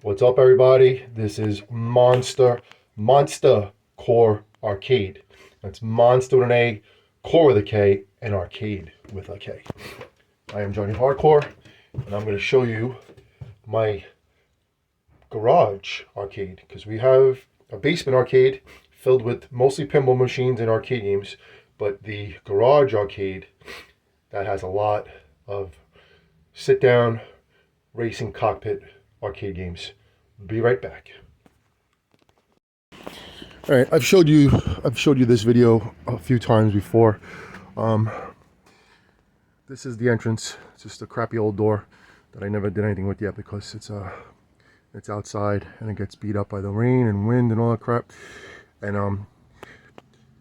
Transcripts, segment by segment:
What's up, everybody? This is Monster Core Arcade. That's Monster with an A, Core with a K, and Arcade with a K. I am Johnny Hardcore, and I'm going to show you my garage arcade, because we have a basement arcade filled with mostly pinball machines and arcade games, but the garage arcade that has a lot of sit-down racing cockpit arcade games. Be right back. All right, I've showed you this video a few times before. This is the entrance. It's just a crappy old door that I never did anything with yet because it's outside and it gets beat up by the rain and wind and all that crap. And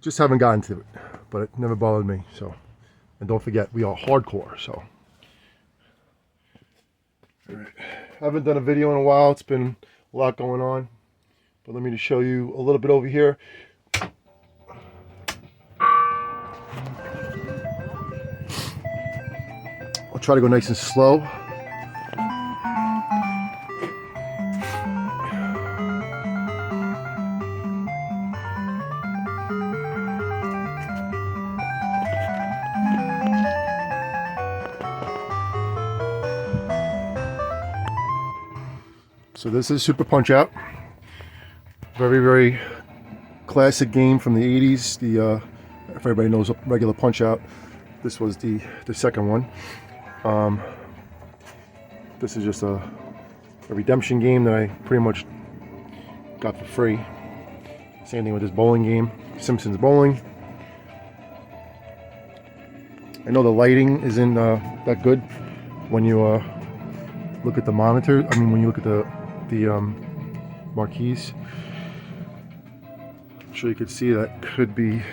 just haven't gotten to it, but it never bothered me. So, and don't forget, we are hardcore. So, all right. Haven't done a video in a while. It's been a lot going on, but let me just show you a little bit over here. I'll try to go nice and slow. So this is Super Punch Out. Very, very classic game from the 80s. If everybody knows regular Punch Out, this was the second one. This is just a redemption game that I pretty much got for free. Same thing with this bowling game, Simpsons Bowling. I know the lighting isn't that good when you look at the monitor. I mean, when you look at the marquees. I'm sure you could see that could be.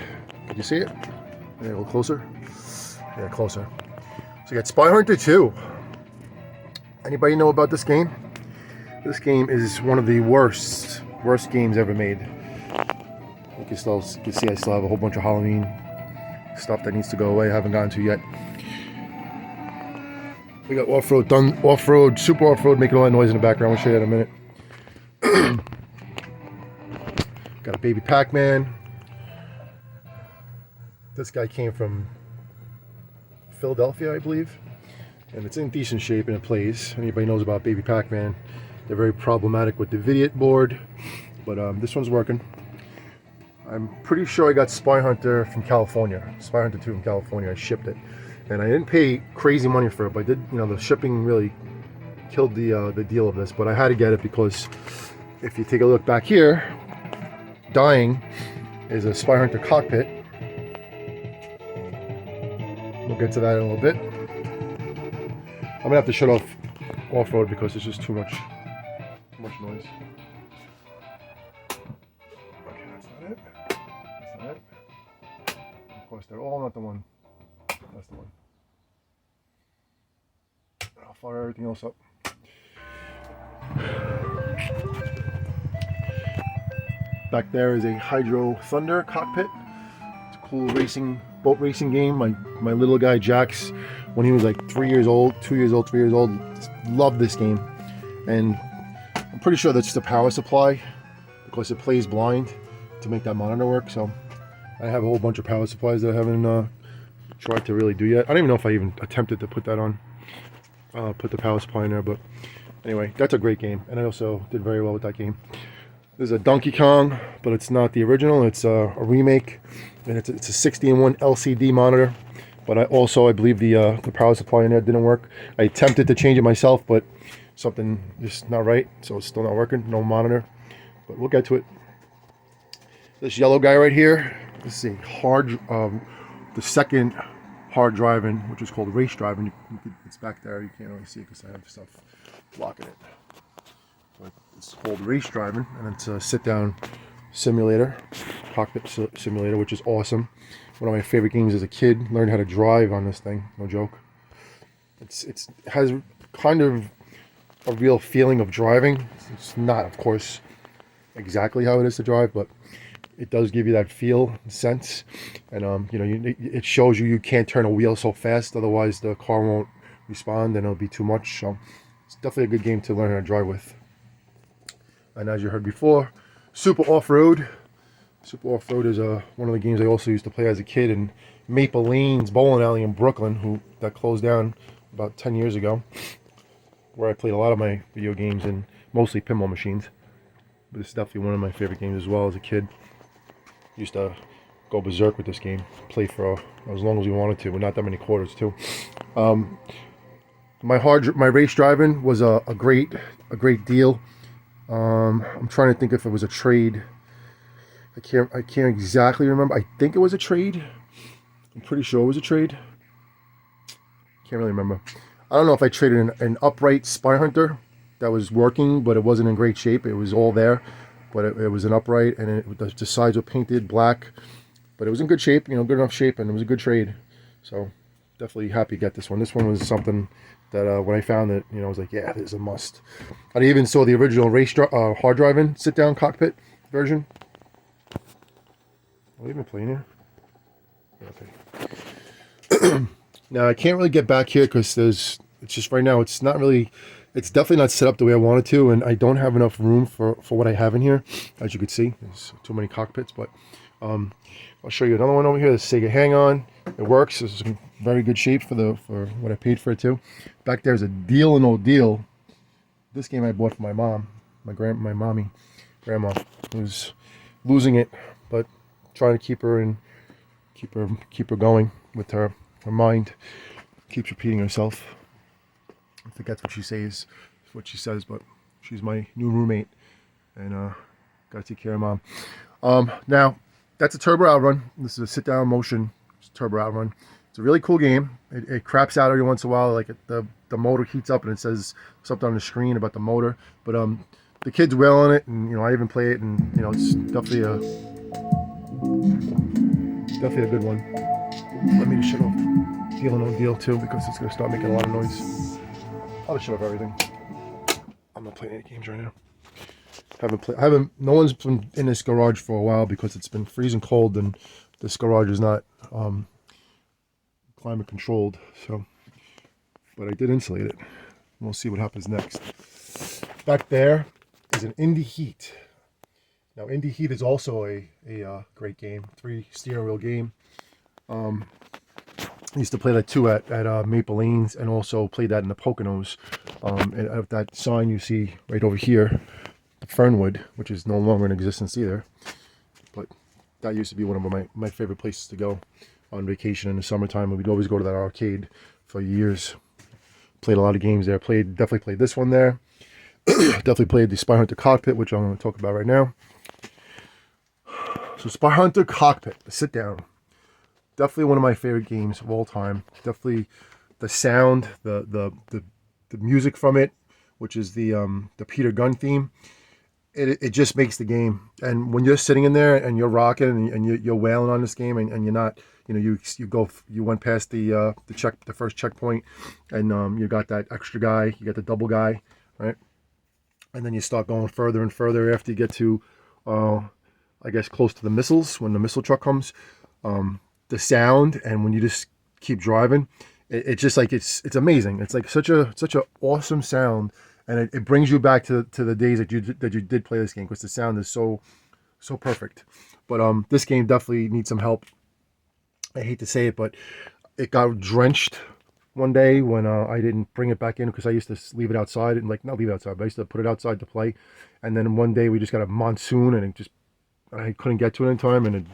Can you see it? Yeah, a little closer. Yeah, closer. So you got Spy Hunter 2. Anybody know about this game? This game is one of the worst games ever made. You can see I still have a whole bunch of Halloween stuff that needs to go away. I haven't gotten to yet. We got off-road, super off-road, making a lot of noise in the background. I'll show you that in a minute. Got a baby Pac-Man. This guy came from Philadelphia, I believe. And it's in decent shape and it plays. Anybody knows about baby Pac-Man. They're very problematic with the Vidiot board. But this one's working. I'm pretty sure I got Spy Hunter from California. Spy Hunter 2 from California. I shipped it. And I didn't pay crazy money for it, but I did, the shipping really killed the deal of this. But I had to get it because if you take a look back here, dying is a Spy Hunter cockpit. We'll get to that in a little bit. I'm gonna have to shut off-road because it's just too much noise. Okay, that's not it. That's not it. Of course, they're all not the one. That's the one. I'll fire everything else up. Back there is a Hydro Thunder cockpit. It's a cool boat racing game. My little guy Jax, when he was like 2 years old, loved this game. And I'm pretty sure that's the power supply because it plays blind to make that monitor work. So I have a whole bunch of power supplies that I haven't tried to really do yet. I don't even know if I even attempted to put that on, put the power supply in there, but anyway, that's a great game, and I also did very well with that game. There's a Donkey Kong, but it's not the original, it's a remake, and it's a 60-in-1 LCD monitor, but I believe the power supply in there didn't work. I attempted to change it myself, but something just not right, so it's still not working, no monitor, but we'll get to it. This yellow guy right here, this is the second hard driving, which is called race driving. It's back there. You can't really see it because I have stuff blocking it. But it's called race driving, and it's a sit-down simulator, cockpit simulator, which is awesome. One of my favorite games as a kid. Learned how to drive on this thing. No joke. It has kind of a real feeling of driving. It's not, of course, exactly how it is to drive, but it does give you that feel, sense, and it shows you can't turn a wheel so fast, otherwise the car won't respond and it'll be too much. So it's definitely a good game to learn how to drive with. And as you heard before, Super Off-Road. Super Off-Road is one of the games I also used to play as a kid in Maple Lane's bowling alley in Brooklyn, that closed down about 10 years ago, where I played a lot of my video games and mostly pinball machines. But it's definitely one of my favorite games as well as a kid. Used to go berserk with this game, play for as long as we wanted to, but not that many quarters too. My race driving was a great deal. I'm trying to think if it was a trade. I can't exactly remember. I think it was a trade. I'm pretty sure it was a trade. Can't really remember. I don't know if I traded an upright Spy Hunter that was working, but it wasn't in great shape. It was all there, but it was an upright, and the sides were painted black, but it was in good shape, good enough shape, and it was a good trade. So definitely happy to get this one. This one was something that when I found it, I was like, yeah, this is a must. I even saw the original hard driving sit-down cockpit version. Are we even playing here? Okay. Now I can't really get back here because it's just right now it's definitely not set up the way I wanted to, and I don't have enough room for what I have in here. As you can see, there's too many cockpits, but I'll show you another one over here, the Sega Hang-On. It works. It's in very good shape for what I paid for it too. Back there's a Deal or No Deal. This game I bought for my mom, my grandma, who's losing it, but trying to keep her going with her mind. Keeps repeating herself. I think that's what she says, but she's my new roommate, and gotta take care of mom. Now that's a Turbo Outrun. This is a sit-down motion Turbo Outrun. It's a really cool game. It craps out every once in a while, like the motor heats up and it says something on the screen about the motor. But the kids wail on it, and I even play it, and it's definitely a good one. Let me just shut off Deal or No Deal too, because it's gonna start making a lot of noise. I'll just shut off everything. I'm not playing any games right now. No one's been in this garage for a while because it's been freezing cold, and this garage is not climate controlled. So, but I did insulate it. We'll see what happens next. Back there is an Indy Heat. Now, Indy Heat is also a great game. 3 steering wheel game. I used to play that too at Maple Lanes, and also played that in the Poconos. And of that sign you see right over here, Fernwood, which is no longer in existence either. But that used to be one of my favorite places to go on vacation in the summertime. We'd always go to that arcade for years. Played a lot of games there. Definitely played this one there. Definitely played the Spy Hunter Cockpit, which I'm going to talk about right now. So Spy Hunter Cockpit, the sit down. Definitely one of my favorite games of all time. Definitely the sound, the music from it, which is the Peter Gunn theme. It just makes the game. And when you're sitting in there and you're rocking and you're wailing on this game, and you're not, you went past the first checkpoint, and you got that extra guy, you got the double guy, right? And then you start going further and further after you get to, I guess, close to the missiles, when the missile truck comes. The sound, and when you just keep driving, it's just like it's amazing. It's like such a awesome sound, and it brings you back to the days that you did play this game, because the sound is so perfect. But this game definitely needs some help. I hate to say it, but it got drenched one day when I didn't bring it back in, because I used to leave it outside, and not leave it outside, but I used to put it outside to play. And then one day we just got a monsoon, and I couldn't get to it in time, and it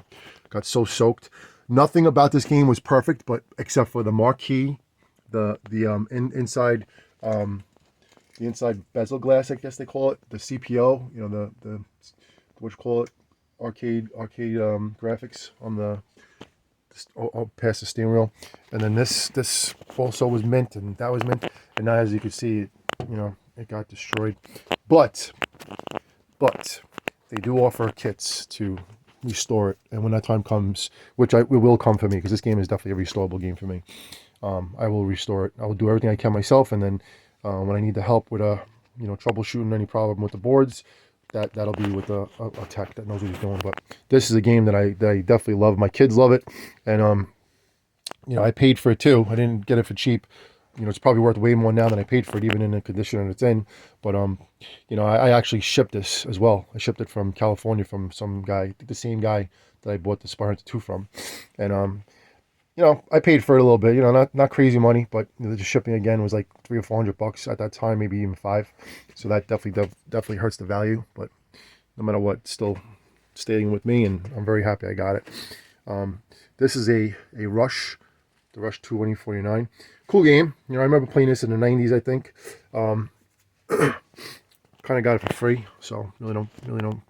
got so soaked. Nothing about this game was perfect, but except for the marquee, the inside bezel glass, I guess they call it, the CPO, the what you call it, arcade graphics on the past the steering wheel. And then this also was mint, and that was mint, and now as you can see, it got destroyed. But they do offer kits to restore it, and when that time comes, which it will come for me, because this game is definitely a restorable game for me, I will restore it. I will do everything I can myself, and then when I need the help with troubleshooting any problem with the boards, that'll be with a tech that knows what he's doing. But this is a game that I definitely love. My kids love it, and I paid for it too. I didn't get it for cheap. it's probably worth way more now than I paid for it, even in the condition that it's in. But I actually shipped this as well. I shipped it from California from some guy, I think the same guy that I bought the Spire Hunter 2 from, and I paid for it a little bit. Not crazy money, but the shipping again was like $300 or $400 at that time, maybe even five. So that definitely hurts the value. But no matter what, it's still staying with me, and I'm very happy I got it. This is a Rush, the Rush 2049. Cool game. I remember playing this in the 90s, I think. Kind of got it for free, so really don't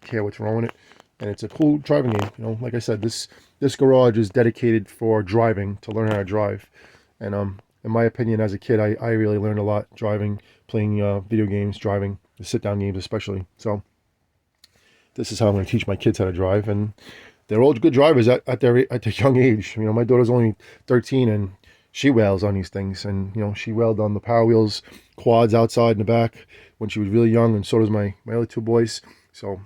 care what's wrong with it. And it's a cool driving game. Like I said, this garage is dedicated for driving, to learn how to drive. And in my opinion, as a kid, I really learned a lot driving, playing video games, driving, the sit-down games especially. So this is how I'm going to teach my kids how to drive, and they're all good drivers at their young age. My daughter's only 13, and she wails on these things, and she wailed on the Power Wheels quads outside in the back when she was really young, and so does my other two boys. So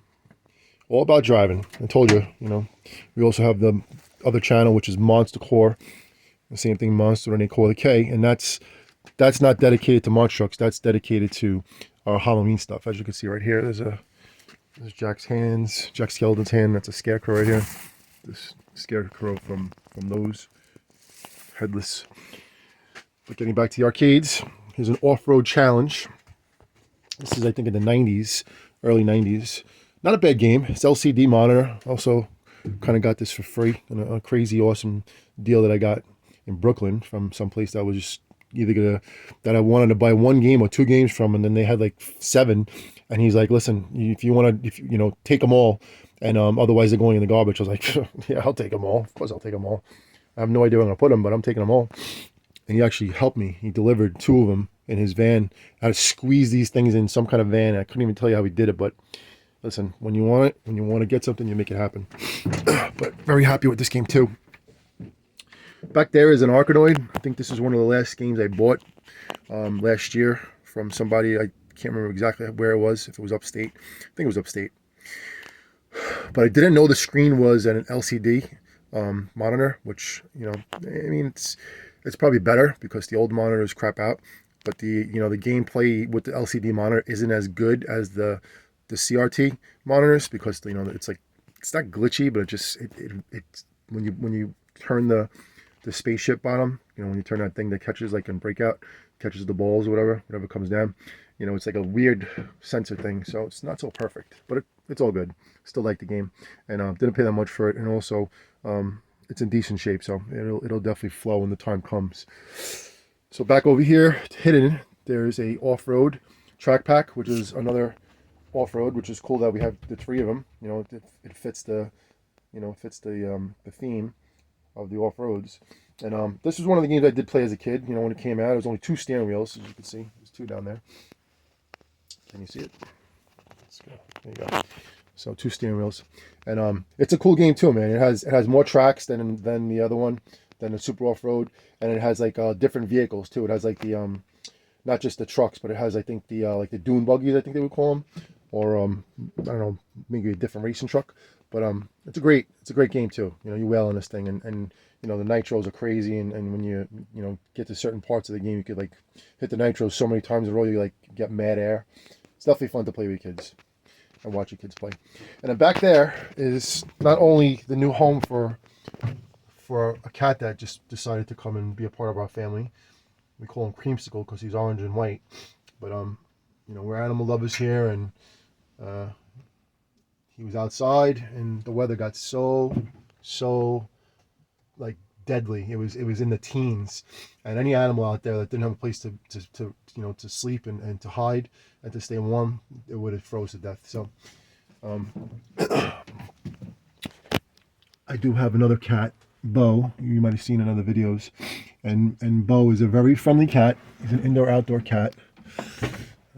all about driving. I told you, we also have the other channel, which is Monster Core. The same thing, Monster and a Core with a K, and that's not dedicated to monster trucks. That's dedicated to our Halloween stuff. As you can see right here, there's Jack Skeleton's hand. That's a scarecrow right here. This scarecrow from those headless. But getting back to the arcades, here's an off-road challenge. This is, I think, in the 90s, early 90s. Not a bad game. It's LCD monitor. Also, kind of got this for free on a crazy, awesome deal that I got in Brooklyn from someplace that was just that I wanted to buy one game or two games from, and then they had like 7. And he's like, listen, if you want to, take them all, and otherwise they're going in the garbage. I was like, yeah, I'll take them all. Of course I'll take them all. I have no idea where I'm going to put them, but I'm taking them all. And he actually helped me. He delivered 2 of them in his van. I had to squeeze these things in some kind of van. I couldn't even tell you how he did it, but listen, when you want it, when you want to get something, you make it happen. But very happy with this game too. Back there is an Arkanoid. I think this is one of the last games I bought last year from somebody. I can't remember exactly where it was, if it was upstate. I think it was upstate. But I didn't know the screen was an LCD monitor, which, it's probably better because the old monitors crap out. But the gameplay with the LCD monitor isn't as good as the CRT monitors, because it's not glitchy, but it when you turn the spaceship bottom, when you turn that thing that catches, like in Breakout, catches the balls or whatever comes down, it's like a weird sensor thing, so it's not so perfect, but it's all good. Still like the game, and didn't pay that much for it, and also it's in decent shape, so it'll definitely flow when the time comes. So back over here, hidden, there's a off-road track pack, which is another off-road, which is cool that we have the 3 of them. It fits the theme of the off-roads. And this was one of the games I did play as a kid. When it came out, it was only 2 steering wheels, as you can see. There's 2 down there. Can you see it? Let's go. There you go. So 2 steering wheels, and it's a cool game too, man. It has more tracks than the other one, than the Super Off-Road, and it has like different vehicles too. It has like the not just the trucks, but it has, I think, the like the dune buggies, I think they would call them, or I don't know, maybe a different racing truck. But it's a great game too. You wail on this thing, and the nitros are crazy, and when you get to certain parts of the game, you could like hit the nitros so many times in a row, you like get mad air. It's definitely fun to play with kids and watch your kids play. And then back there is not only the new home for a cat that just decided to come and be a part of our family. We call him Creamsicle because he's orange and white. But we're animal lovers here, and he was outside, and the weather got so like deadly. It was in the teens, and any animal out there that didn't have a place to sleep and to hide and to stay warm, it would have froze to death. So I do have another cat, Bo. You might have seen in other videos, and Bo is a very friendly cat. He's an indoor-outdoor cat.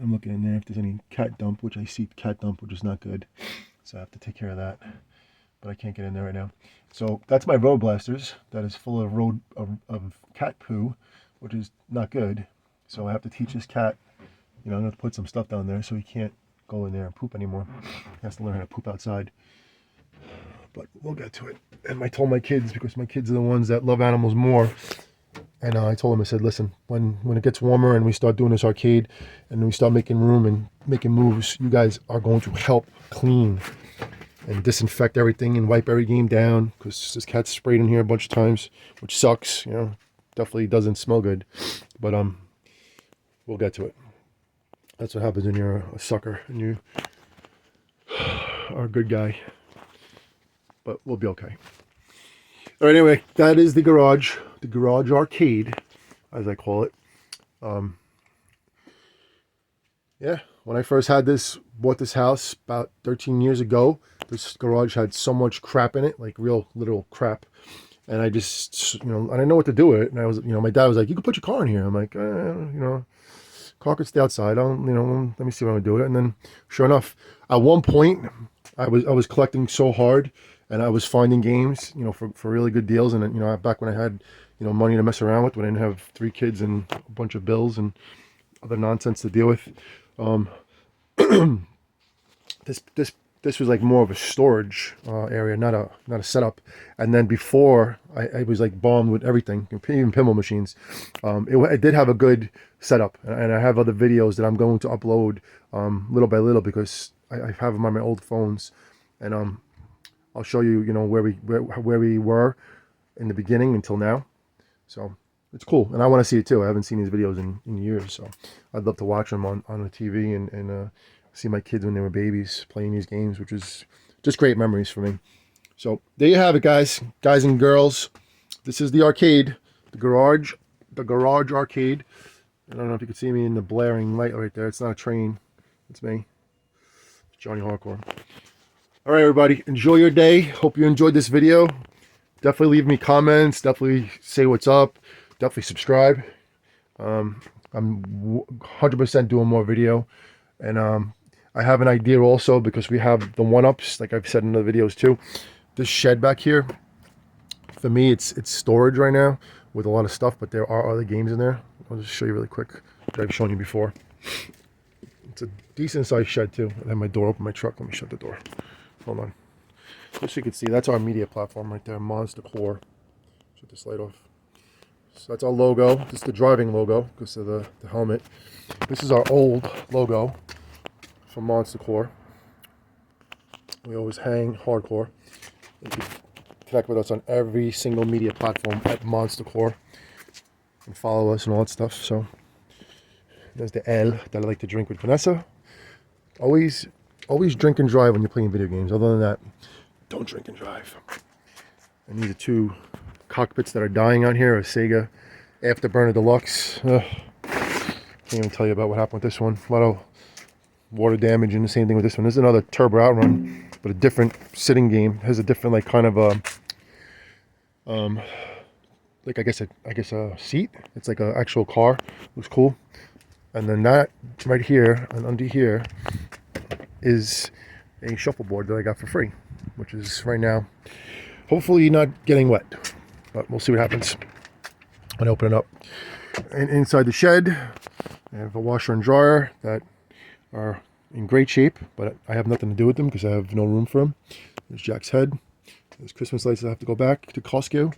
I'm looking in there if there's any cat dump, which I see cat dump, which is not good, so I have to take care of that. But I can't get in there right now. So that's my road blasters. That is full of cat poo, which is not good. So I have to teach this cat, I'm going to put some stuff down there so he can't go in there and poop anymore. He has to learn how to poop outside. But we'll get to it. And I told my kids, because my kids are the ones that love animals more, And I told him, I said, listen, when it gets warmer and we start doing this arcade and we start making room and making moves, you guys are going to help clean and disinfect everything and wipe every game down, because this cat's sprayed in here a bunch of times, which sucks. You know, definitely doesn't smell good. But we'll get to it. That's what happens when you're a sucker and you are a good guy. But we'll be okay. All right, anyway, that is the garage arcade, as I call it. Yeah, when I first bought this house about 13 years ago, this garage had so much crap in it, like real literal crap. And I just, I didn't know what to do with it. And I was, my dad was like, you can put your car in here. I'm like, car could stay outside. Let me see what I'm gonna do with it. And then, sure enough, at one point, I was collecting so hard, and I was finding games, for really good deals. And back when I had, money to mess around with, when I didn't have 3 kids and a bunch of bills and other nonsense to deal with. This was like more of a storage area, not a setup. And then before, I was like bombed with everything, even pinball machines. It did have a good setup, and I have other videos that I'm going to upload little by little, because I have them on my old phones, and I'll show you, where we were in the beginning until now. So it's cool, and I want to see it too. I haven't seen these videos in years, so I'd love to watch them on the TV and see my kids when they were babies playing these games, which is just great memories for me. So there you have it, guys and girls. This is the arcade, the garage arcade. I don't know if you can see me in the blaring light right there. It's not a train, it's me, Johnny Hardcore. All right, everybody, enjoy your day. Hope you enjoyed this video. Definitely leave me comments. Definitely say what's up. Definitely subscribe. I'm 100% doing more video, and I have an idea also, because we have the one-ups, like I've said in the videos too. This shed back here, for me, it's storage right now with a lot of stuff, but there are other games in there. I'll just show you really quick that I've shown you before. It's a decent sized shed too. I have my door open, my truck. Let me shut the door. Hold on. Just so you can see, that's our media platform right there, Monster Core. Shut this light off. So that's our logo. This is the driving logo because of the helmet. This is our old logo from Monster Core. We always hang hardcore. You can connect with us on every single media platform at Monster Core and follow us and all that stuff. So there's the L that I like to drink with Vanessa. Always drink and drive when you're playing video games. Other than that, don't drink and drive. And these are 2 cockpits that are dying out here. A Sega Afterburner Deluxe. Can't even tell you about what happened with this one. A lot of water damage, and the same thing with this one. This is another Turbo Outrun, but a different sitting game. It has a different, like, kind of a like I guess a seat. It's like an actual car. Looks cool. And then that right here and under here is a shuffleboard that I got for free, which is right now hopefully not getting wet, but we'll see what happens when I open it up. And inside the shed, I have a washer and dryer that are in great shape, but I have nothing to do with them because I have no room for them. There's Jack's head. There's Christmas lights that I have to go back to Costco.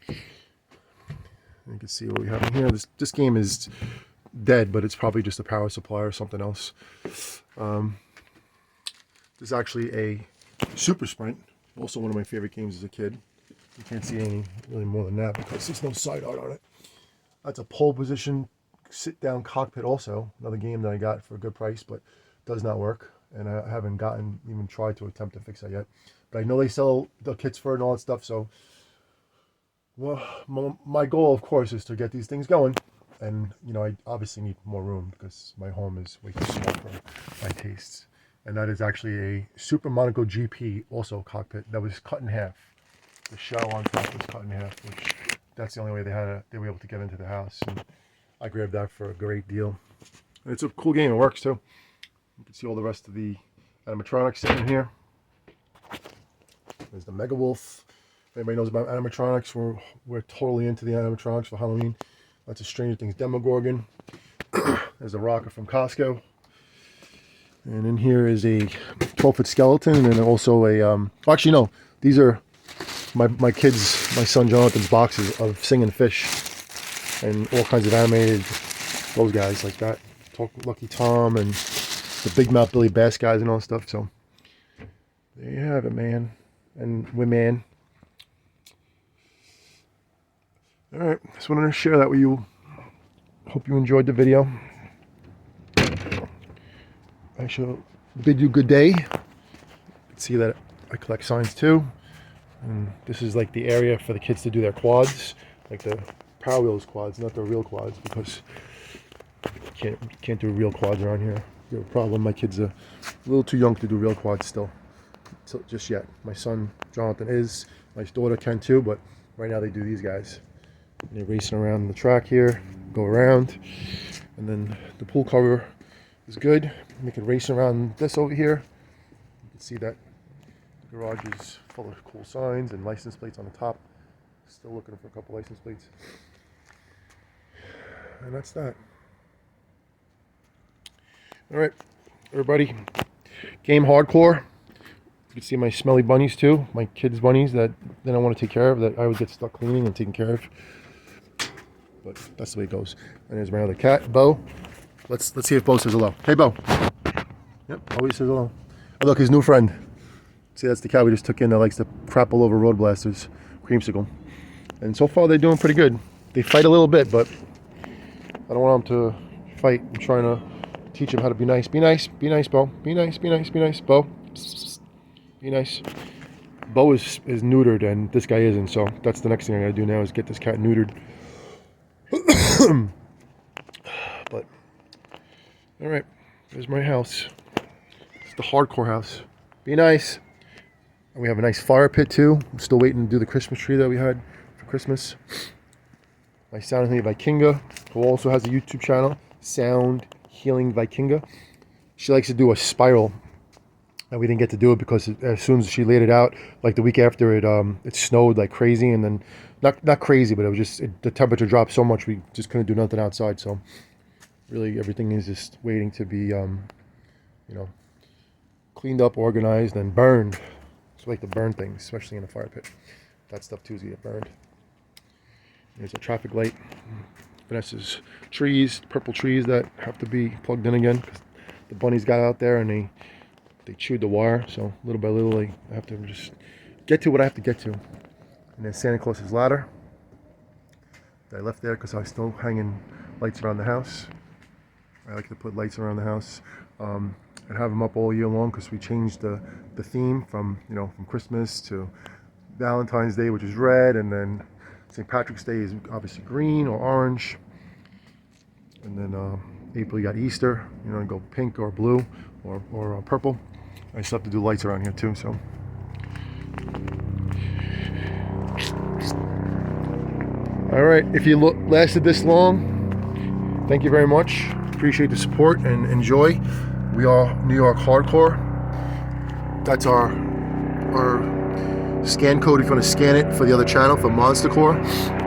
You can see what we have in here. This game is dead, but it's probably just a power supply or something else. This is actually a Super Sprint, also one of my favorite games as a kid. You can't see any really more than that because there's no side art on it. That's a pole position sit down cockpit, also another game that I got for a good price, but does not work, and I haven't even tried to attempt to fix that yet. But I know they sell the kits for it and all that stuff, so well, my goal, of course, is to get these things going. And I obviously need more room because my home is way too small for my tastes. And that is actually a Super Monaco GP, also cockpit, that was cut in half. The shell on top was cut in half, which that's the only way they were able to get into the house. And I grabbed that for a great deal. And it's a cool game. It works too. You can see all the rest of the animatronics sitting in here. There's the Mega Wolf. If anybody knows about animatronics, we're totally into the animatronics for Halloween. That's a Stranger Things Demogorgon. There's a rocker from Costco. And in here is a 12-foot skeleton, and also a actually no, these are my son Jonathan's boxes of singing fish. and all kinds of animated, those guys like that. Lucky Tom and the Big Mouth Billy Bass guys and all that stuff. So there you have it, man and women. All right, just wanted to share that with you. Hope you enjoyed the video. I shall bid you good day. You can see that I collect signs too. And this is like the area for the kids to do their quads, like the Power Wheels quads, not the real quads, because you can't do real quads around here. You have a problem. My kids are a little too young to do real quads still, so just yet. My son Jonathan is. My daughter can too, but right now they do these guys. They're racing around the track here, go around, and then the pool cover is good. They can race around this over here. You can see that the garage is full of cool signs and license plates on the top. Still looking for a couple license plates. And that's that. All right, everybody. Game hardcore. You can see my smelly bunnies too. My kids' bunnies that then I want to take care of, that I would get stuck cleaning and taking care of. But that's the way it goes. And there's my other cat, Bo. Let's see if Bo says hello. Hey, Bo. Yep, always says hello. Oh, look, his new friend. See, that's the cat we just took in that likes to crap all over road blasters, Creamsicle. And so far, they're doing pretty good. They fight a little bit, but I don't want them to fight. I'm trying to teach them how to be nice. Be nice. Be nice, Bo. Be nice. Be nice. Be nice, Bo. Be nice. Bo is neutered, and this guy isn't. So that's the next thing I gotta do now is get this cat neutered. But all right, there's my house. It's the hardcore house. Be nice. And we have a nice fire pit too. I'm still waiting to do the Christmas tree that we had for Christmas. My Sound Healing Vikinga, who also has a YouTube channel, Sound Healing Vikinga. She likes to do a spiral, and we didn't get to do it because as soon as she laid it out, like the week after, it snowed like crazy, and then not crazy, but it was just the temperature dropped so much we just couldn't do nothing outside. So really, everything is just waiting to be, cleaned up, organized, and burned. So I like to burn things, especially in a fire pit. That stuff too is gonna get burned. There's a traffic light. Vanessa's trees, purple trees that have to be plugged in again because the bunnies got out there and they chewed the wire. So little by little, I have to just get to what I have to get to. And then Santa Claus's ladder that I left there because I was still hanging lights around the house. I like to put lights around the house and have them up all year long because we changed the theme from Christmas to Valentine's Day, which is red, and then St. Patrick's Day is obviously green or orange, and then April you got Easter, go pink or blue or purple. I still have to do lights around here too. So all right, if you lasted this long, thank you very much. Appreciate the support and enjoy. We are New York Hardcore. That's our scan code if you want to scan it for the other channel for Monster Core. And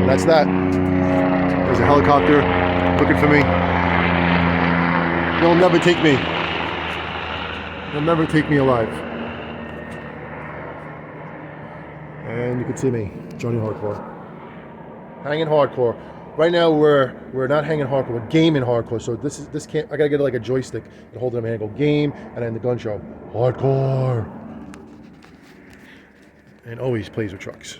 that's that. There's a helicopter looking for me. They'll never take me. They'll never take me alive. And you can see me, Johnny Hardcore. Hanging hardcore. Right now we're not hanging hardcore, we're gaming hardcore. So this can't, I gotta get like a joystick and hold it in my hand, go game, and then the gun show. Hardcore. And always plays with trucks.